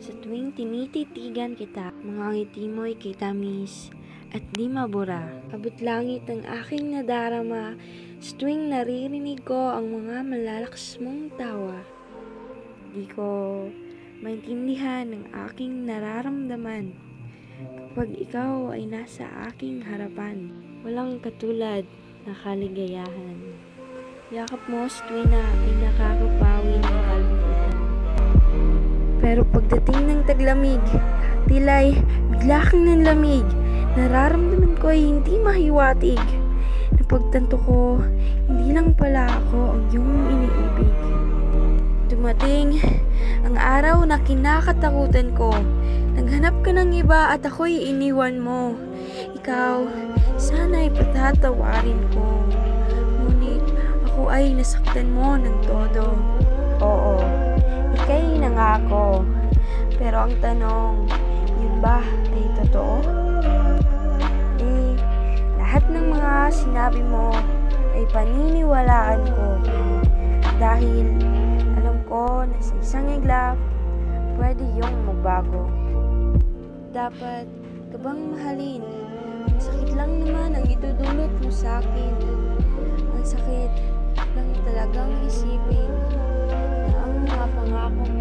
Sa tuwing tinititigan kita, mga ngiti mo'y kitamis at di mabura. Abot langit ang aking nadarama sa tuwing naririnig ko ang mga malalakas mong tawa. Di ko maintindihan ang aking nararamdaman kapag ikaw ay nasa aking harapan. Walang katulad na kaligayahan. Yakap mo sa tuwing na ay nakakapawi ng kalungkutan. Pero pagdating ng taglamig, tila'y bigla kang nanlamig. Nararamdaman ko ay hindi mahiwatig. Napagtanto ko, hindi lang pala ako ang iyong iniibig. Dumating ang araw na kinakatakutan ko. Naghanap ka ng iba at ako'y iniwan mo. Ikaw, sana'y patatawarin ko. Ngunit ako ay nasaktan mo ng todo. Oo, ika'y nangako. Pero ang tanong, yun ba ay totoo? Lahat ng mga sinabi mo ay paniniwalaan ko. Dahil alam ko na sa isang iglap, pwede yung magbago. Dapat ka bang mahalin? Sakit lang naman ang idudulot mo sa akin. Ang sakit lang talagang isipin na ang mga pangako mo